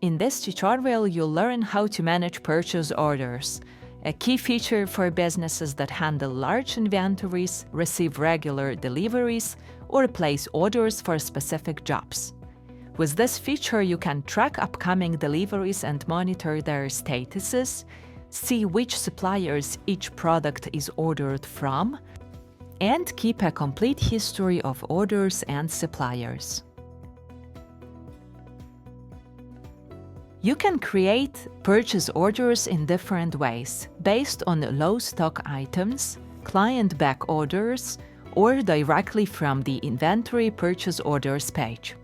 In this tutorial, you'll learn how to manage purchase orders, a key feature for businesses that handle large inventories, receive regular deliveries, or place orders for specific jobs. With this feature, you can track upcoming deliveries and monitor their statuses, see which suppliers each product is ordered from, and keep a complete history of orders and suppliers. You can create purchase orders in different ways, based on low stock items, client back orders, or directly from the Inventory Purchase Orders page.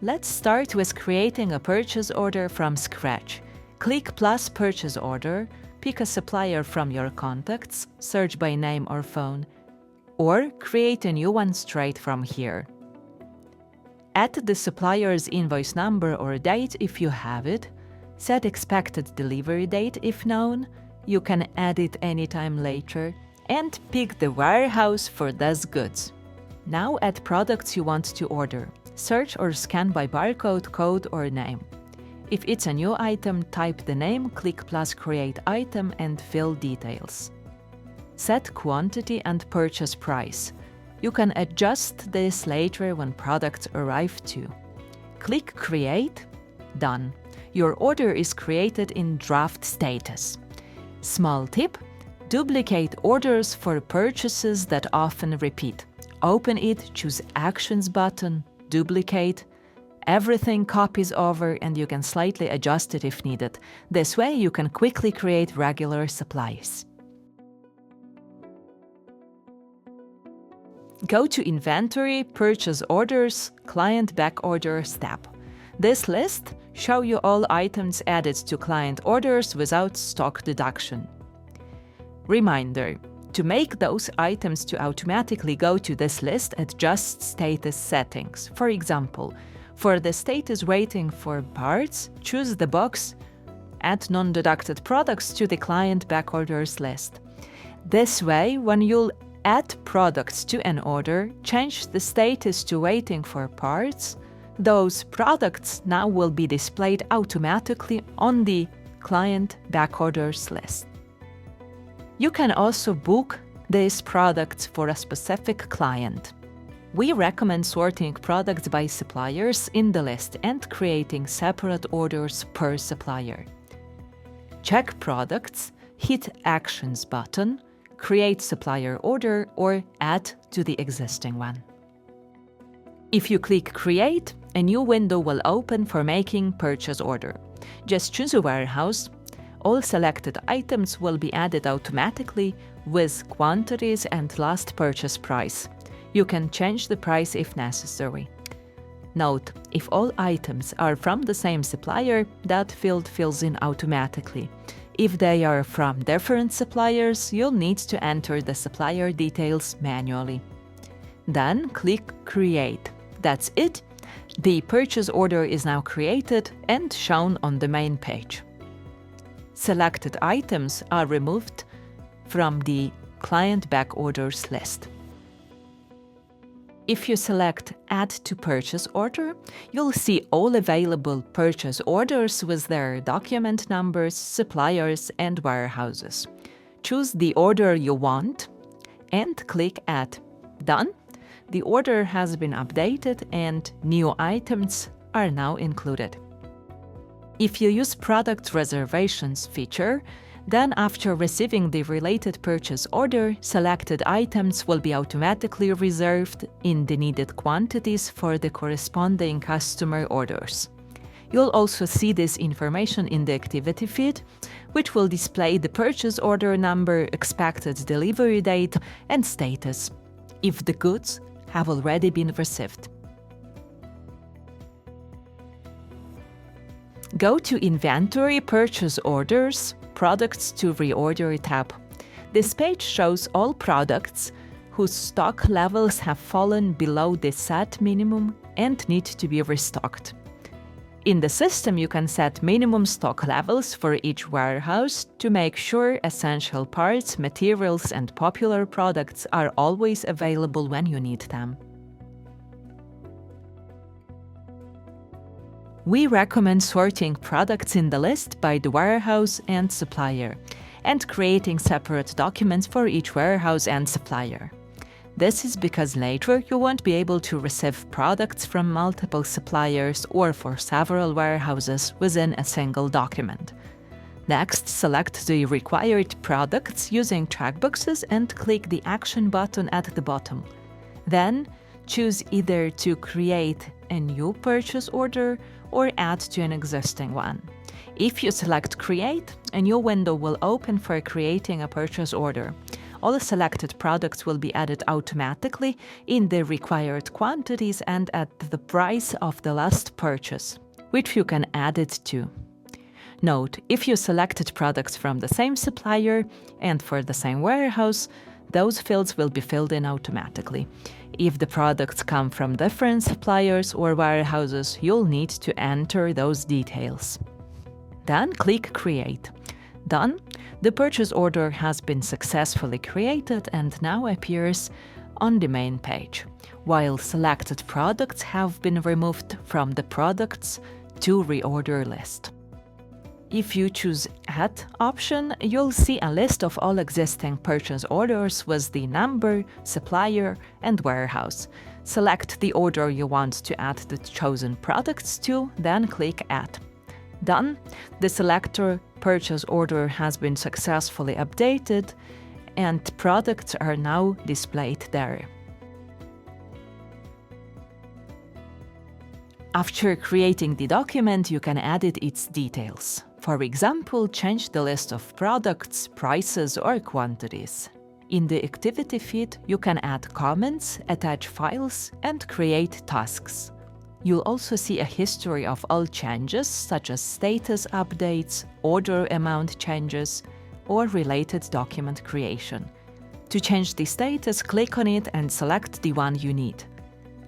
Let's start with creating a purchase order from scratch. Click plus Purchase Order, pick a supplier from your contacts, search by name or phone, or create a new one straight from here. Add the supplier's invoice number or date if you have it, set expected delivery date if known, you can add it anytime later, and pick the warehouse for those goods. Now add products you want to order. Search or scan by barcode, code, or name. If it's a new item, type the name, click plus Create Item, and fill details. Set quantity and purchase price. You can adjust this later when products arrive too. Click Create. Done. Your order is created in draft status. Small tip: duplicate orders for purchases that often repeat. Open it, choose Actions button, duplicate. Everything copies over and you can slightly adjust it if needed. This way you can quickly create regular supplies. Go to Inventory, Purchase Orders, Client Back Orders tab. This list shows you all items added to client orders without stock deduction. Reminder: to make those items to automatically go to this list, adjust status settings. For example, for the status waiting for parts, choose the box Add non-deducted products to the client backorders list. This way, when you'll add products to an order, change the status to waiting for parts, those products now will be displayed automatically on the client backorders list. You can also book these products for a specific client. We recommend sorting products by suppliers in the list and creating separate orders per supplier. Check products, hit Actions button, create supplier order, or add to the existing one. If you click Create, a new window will open for making purchase order. Just choose a warehouse. All selected items will be added automatically with quantities and last purchase price. You can change the price if necessary. Note: if all items are from the same supplier, that field fills in automatically. If they are from different suppliers, you'll need to enter the supplier details manually. Then click Create. That's it. The purchase order is now created and shown on the main page. Selected items are removed from the client backorders list. If you select Add to Purchase Order, you'll see all available purchase orders with their document numbers, suppliers, and warehouses. Choose the order you want and click Add. Done. The order has been updated and new items are now included. If you use Product Reservations feature, then after receiving the related purchase order, selected items will be automatically reserved in the needed quantities for the corresponding customer orders. You'll also see this information in the activity feed, which will display the purchase order number, expected delivery date, and status, if the goods have already been received. Go to Inventory, Purchase Orders, Products to Reorder tab. This page shows all products whose stock levels have fallen below the set minimum and need to be restocked. In the system, you can set minimum stock levels for each warehouse to make sure essential parts, materials, and popular products are always available when you need them. We recommend sorting products in the list by the warehouse and supplier, and creating separate documents for each warehouse and supplier. This is because later you won't be able to receive products from multiple suppliers or for several warehouses within a single document. Next, select the required products using checkboxes and click the Action button at the bottom. Then, choose either to create a new purchase order or add to an existing one. If you select Create, a new window will open for creating a purchase order. All selected products will be added automatically in the required quantities and at the price of the last purchase, which you can add it to. Note, if you selected products from the same supplier and for the same warehouse, those fields will be filled in automatically. If the products come from different suppliers or warehouses, you'll need to enter those details. Then click Create. Done. The purchase order has been successfully created and now appears on the main page, while selected products have been removed from the Products to Reorder list. If you choose Add option, you'll see a list of all existing purchase orders with the number, supplier, and warehouse. Select the order you want to add the chosen products to, then click Add. Done. The selector purchase order has been successfully updated and products are now displayed there. After creating the document, you can edit its details. For example, change the list of products, prices, or quantities. In the activity feed, you can add comments, attach files, and create tasks. You'll also see a history of all changes, such as status updates, order amount changes, or related document creation. To change the status, click on it and select the one you need.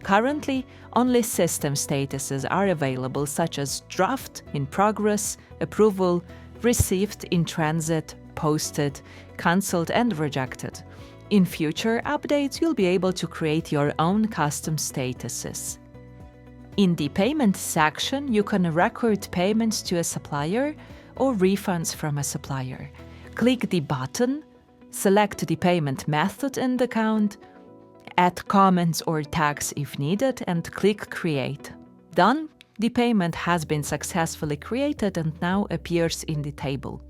Currently, only system statuses are available, such as draft, in progress, approval, received, in transit, posted, cancelled, and rejected. In future updates, you'll be able to create your own custom statuses. In the Payment section, you can record payments to a supplier or refunds from a supplier. Click the button, select the payment method in the account, add comments or tags if needed, and click Create. Done. The payment has been successfully created and now appears in the table.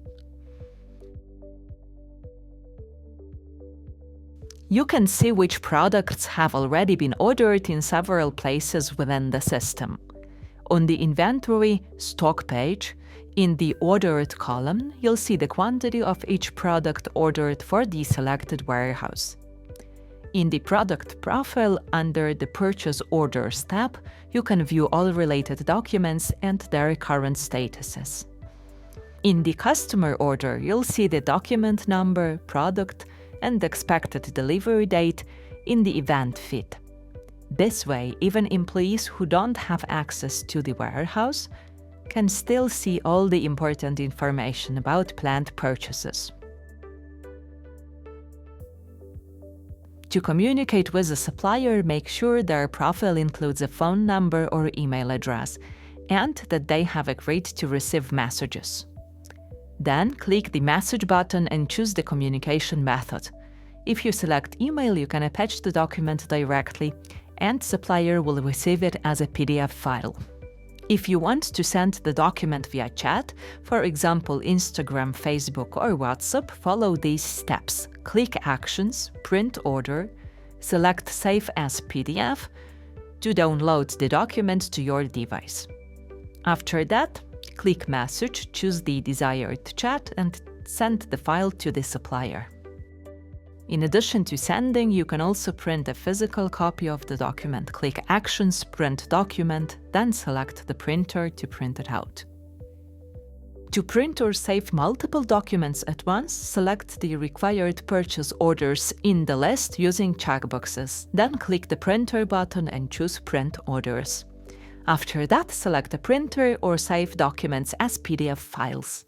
You can see which products have already been ordered in several places within the system. On the Inventory Stock page, in the Ordered column, you'll see the quantity of each product ordered for the selected warehouse. In the Product Profile, under the Purchase Orders tab, you can view all related documents and their current statuses. In the Customer Order, you'll see the document number, product, and expected delivery date in the event feed. This way, even employees who don't have access to the warehouse can still see all the important information about planned purchases. To communicate with a supplier, make sure their profile includes a phone number or email address, and that they have agreed to receive messages. Then click the Message button and choose the communication method. If you select email, you can attach the document directly, and supplier will receive it as a PDF file. If you want to send the document via chat, for example Instagram, Facebook, or WhatsApp, follow these steps. Click Actions, Print Order, select Save as PDF to download the document to your device. After that, click Message, choose the desired chat, and send the file to the supplier. In addition to sending, you can also print a physical copy of the document. Click Actions, Print Document, then select the printer to print it out. To print or save multiple documents at once, select the required purchase orders in the list using checkboxes. Then click the Printer button and choose Print Orders. After that, select a printer or save documents as PDF files.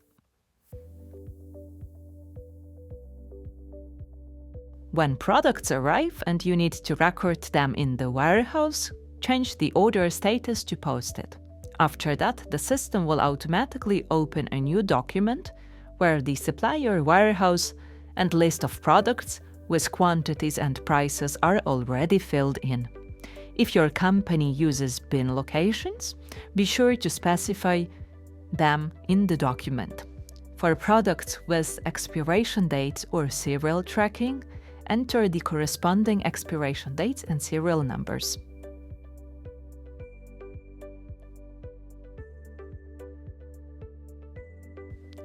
When products arrive and you need to record them in the warehouse, change the order status to Posted. After that, the system will automatically open a new document where the supplier warehouse and list of products with quantities and prices are already filled in. If your company uses bin locations, be sure to specify them in the document. For products with expiration dates or serial tracking, enter the corresponding expiration dates and serial numbers.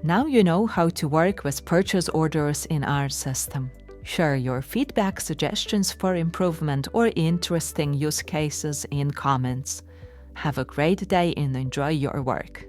Now you know how to work with purchase orders in our system. Share your feedback, suggestions for improvement, or interesting use cases in comments. Have a great day and enjoy your work.